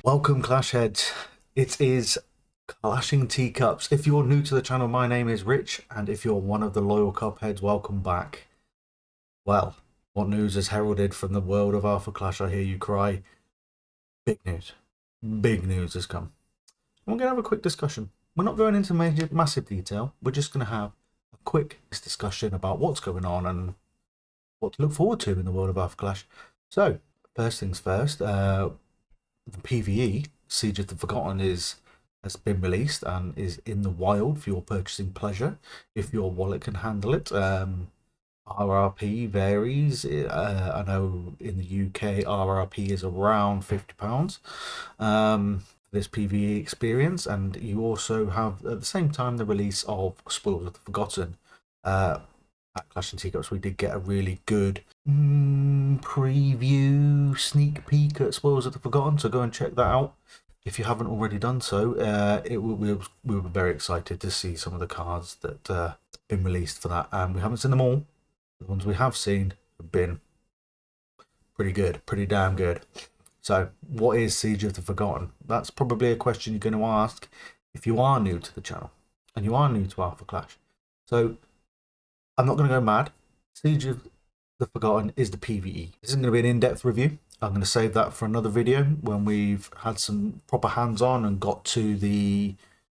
Welcome, Clash Heads. It is Clashing Teacups. If you're new to the channel, my name is Rich, and if you're one of the loyal Cupheads, welcome back. Well, what news is heralded from the world of Alpha Clash? I hear you cry. Big news. Big news has come. We're going to have a quick discussion. We're not going into massive detail. We're just going to have a quick discussion about what's going on and what to look forward to in the world of Alpha Clash. So, first things first, the PvE, Siege of the Forgotten, has been released and is in the wild for your purchasing pleasure, if your wallet can handle it. RRP varies. I know in the UK, RRP is around £50 for this PvE experience, and you also have at the same time the release of Spoils of the Forgotten. At Clash and Teacups, we did get a really good preview, sneak peek at Spoils of the Forgotten, so go and check that out if you haven't already done so. We were very excited to see some of the cards that have been released for that, and we haven't seen them all. The ones we have seen have been pretty good, pretty damn good. So, what is Siege of the Forgotten? That's probably a question you're going to ask if you are new to the channel and you are new to Alpha Clash. So, I'm not going to go mad. Siege of the Forgotten is the PvE. This isn't going to be an in-depth review. I'm going to save that for another video when we've had some proper hands-on and got into the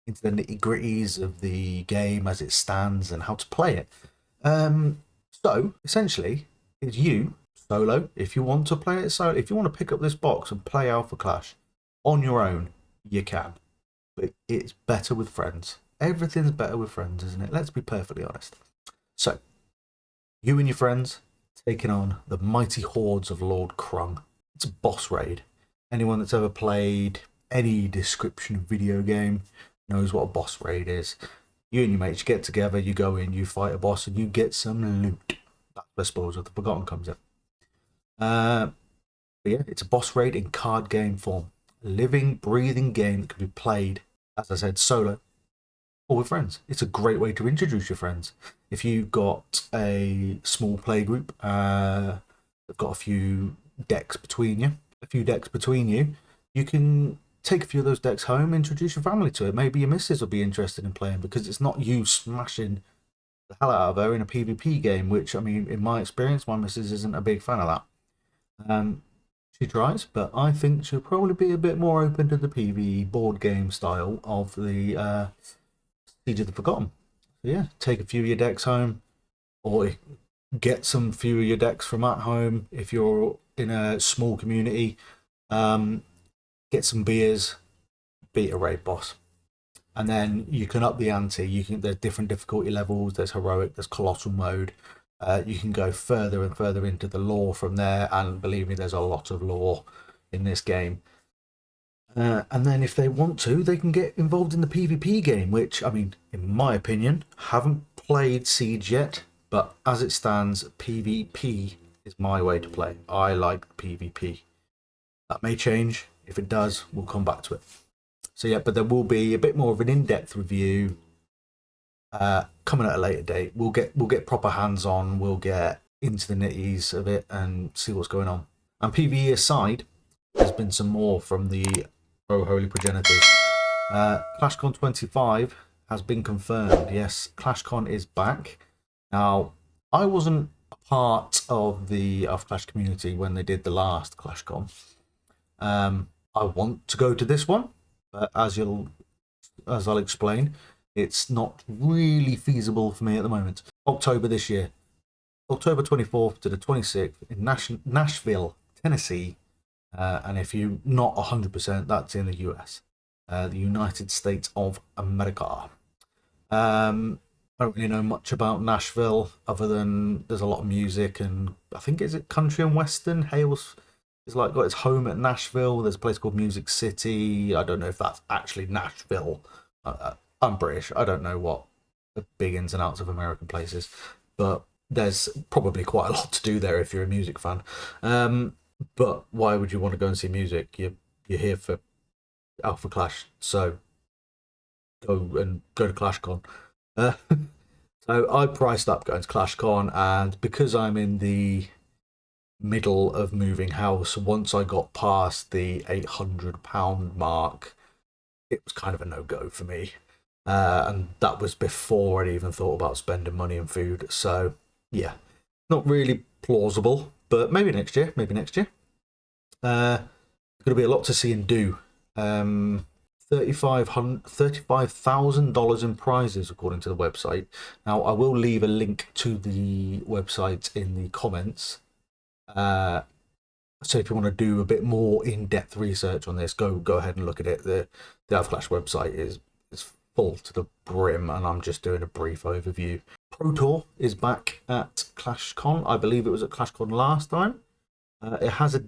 nitty-gritties of the game as it stands and how to play it. So essentially, it's you solo. If you want to play it solo, if you want to pick up this box and play Alpha Clash on your own, you can. But it's better with friends. Everything's better with friends, isn't it? Let's be perfectly honest. So, you and your friends taking on the mighty hordes of Lord Krung. It's a boss raid. Anyone that's ever played any description of video game knows what a boss raid is. You and your mates get together, you go in, you fight a boss, and you get some loot. That's where Spoils of the Forgotten comes in. But yeah, it's a boss raid in card game form. A living, breathing game that can be played, as I said, solo or with friends. It's a great way to introduce your friends. If you've got a small play group, they've got a few decks between you, you can take a few of those decks home, introduce your family to it. Maybe your missus will be interested in playing because it's not you smashing the hell out of her in a PvP game, which, I mean, in my experience, my missus isn't a big fan of that. She tries, but I think she'll probably be a bit more open to the PvE board game style of the Siege of the Forgotten. So yeah, take a few of your decks home, or get some few of your decks from at home if you're in a small community. Get some beers, beat a raid boss, and then you can up the ante. There's different difficulty levels. There's heroic, there's colossal mode. You can go further and further into the lore from there, and believe me, there's a lot of lore in this game. And then if they want to, they can get involved in the PvP game, which, I mean, in my opinion, haven't played Siege yet, but as it stands, PvP is my way to play. I like PvP. That may change. If it does, we'll come back to it. So yeah, but there will be a bit more of an in-depth review coming at a later date. We'll get proper hands-on. We'll get into the nitties of it and see what's going on. And PvE aside, there's been some more from the Holy Progenitors. Clashcon 25 has been confirmed. Yes, Clashcon is back. Now, I wasn't a part of the Alpha Clash community when they did the last Clashcon. I want to go to this one, but as I'll explain, it's not really feasible for me at the moment. October this year, October 24th to the 26th in Nashville, Tennessee. And if you're not 100%, that's in the US, the United States of America. I don't really know much about Nashville other than there's a lot of music, and I think is it country and western. Hales is like got its home at Nashville. There's a place called Music City. I don't know if that's actually Nashville. I'm British. I don't know what the big ins and outs of American places, but there's probably quite a lot to do there if you're a music fan. But why would you want to go and see music? You're here for Alpha Clash, so go to Clashcon. So I priced up going to Clashcon, and because I'm in the middle of moving house. Once I got past the £800 mark, it was kind of a no-go for me. And that was before I'd even thought about spending money on food. So, yeah, not really plausible, but maybe next year, maybe next year. There's going to be a lot to see and do. $35,000 in prizes, according to the website. Now, I will leave a link to the website in the comments. So if you want to do a bit more in-depth research on this, go ahead and look at it. The Clash website is full to the brim, and I'm just doing a brief overview. Pro Tour is back at Clashcon. I believe it was at Clashcon last time. It has a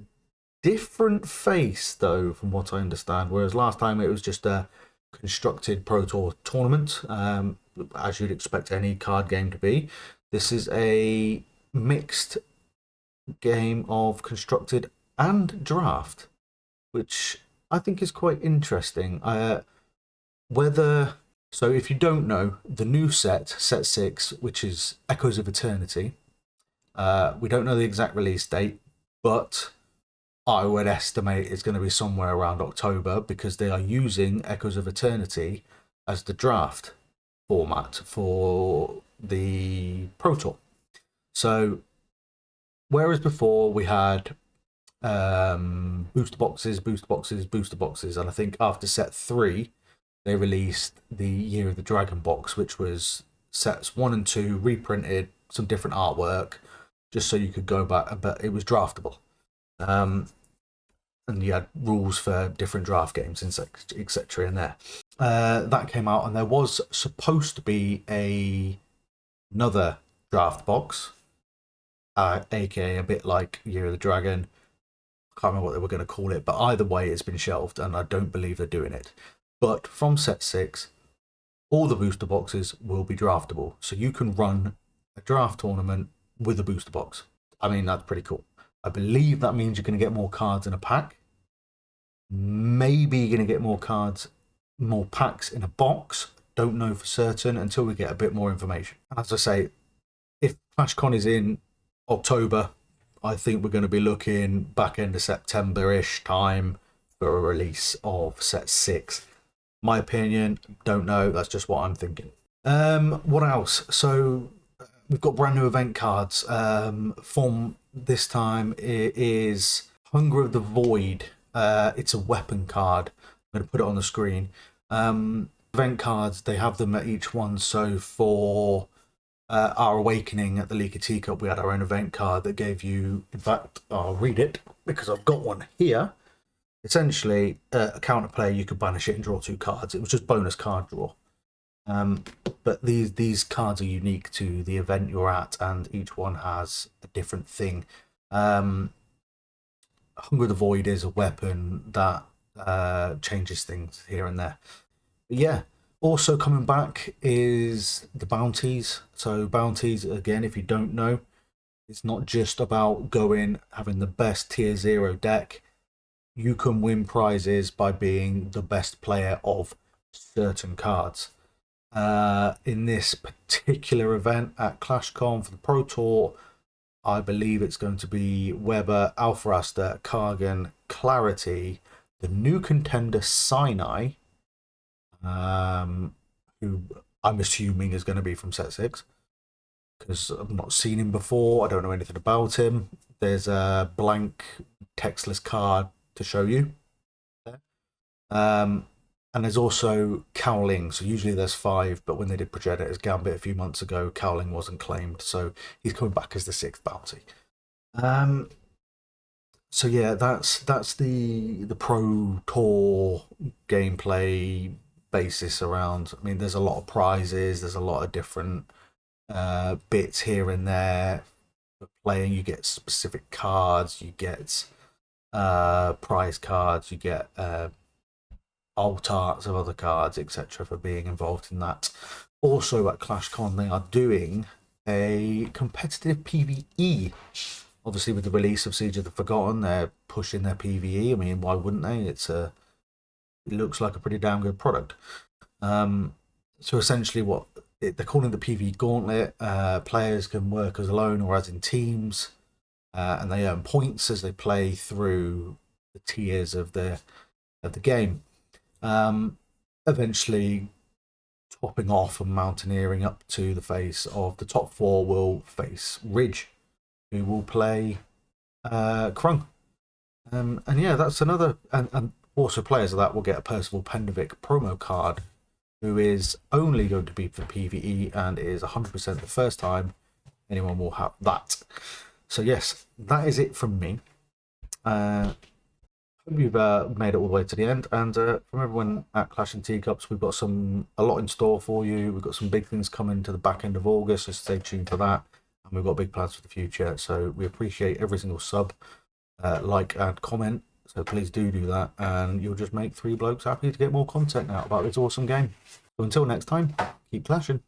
different face, though, from what I understand, whereas last time it was just a constructed Pro Tour tournament, as you'd expect any card game to be. This is a mixed game of constructed and draft, which I think is quite interesting. So if you don't know, the new set 6, which is Echoes of Eternity, we don't know the exact release date, but I would estimate it's going to be somewhere around October, because they are using Echoes of Eternity as the draft format for the Pro Tour. So whereas before we had booster boxes, and I think after set 3, they released the Year of the Dragon box, which was sets 1 and 2 reprinted, some different artwork, just so you could go back, but it was draftable. And you had rules for different draft games, etc. in there. That came out, and there was supposed to be another draft box, aka a bit like Year of the Dragon. I can't remember what they were going to call it, but either way, it's been shelved, and I don't believe they're doing it. But from set 6, all the booster boxes will be draftable, so you can run a draft tournament with a booster box. I mean, that's pretty cool. I believe that means you're going to get more cards in a pack. Maybe you're going to get more packs in a box. Don't know for certain until we get a bit more information. As I say, if ClashCon is in October, I think we're going to be looking back end of September-ish time for a release of set 6. My opinion, don't know. That's just what I'm thinking. What else? So we've got brand new event cards. From this time, it is Hunger of the Void. It's a weapon card. I'm going to put it on the screen. Event cards, they have them at each one. So for our Awakening at the League of Teacup, we had our own event card that gave you, in fact, I'll read it because I've got one here. Essentially, a counter player, you could banish it and draw 2 cards. It was just bonus card draw. But these cards are unique to the event you're at, and each one has a different thing. Hunger of the Void is a weapon that changes things here and there. But yeah, also coming back is the bounties. So bounties, again, if you don't know, it's not just about having the best tier 0 deck. You can win prizes by being the best player of certain cards. In this particular event at ClashCon for the Pro Tour, I believe it's going to be Weber, Alfraster, Kargan, Clarity, the new contender Sinai, who I'm assuming is going to be from set 6, because I've not seen him before. I don't know anything about him. There's a blank textless card to show you. And there's also Cowling. So usually there's 5, but when they did Progenitors Gambit a few months ago, Cowling wasn't claimed, so he's coming back as the 6th bounty. So yeah, that's the Pro Tour gameplay basis around. I mean, there's a lot of prizes. There's a lot of different bits here and there for playing. You get specific cards. You get prize cards. You get alt arts of other cards, etc., for being involved in that. Also at ClashCon, they are doing a competitive PvE. Obviously, with the release of Siege of the Forgotten, they're pushing their PvE. I mean, why wouldn't they? It looks like a pretty damn good product. So essentially, what they're calling the PvE Gauntlet. Players can work as alone or as in teams. and they earn points as they play through the tiers of the game. Eventually, topping off and mountaineering up to the face of the top 4 will face Ridge, who will play Krung. And yeah, that's another. And also, players of that will get a Percival Pendovic promo card, who is only going to be for PvE and is 100% the first time anyone will have that. So yes, that is it from me. Hope you've made it all the way to the end, and from everyone at Clash and Teacups, we've got a lot in store for you. We've got some big things coming to the back end of August, so stay tuned for that. And we've got big plans for the future. So we appreciate every single sub, like and comment. So please do that, and you'll just make 3 blokes happy to get more content out about this awesome game. So until next time, keep clashing.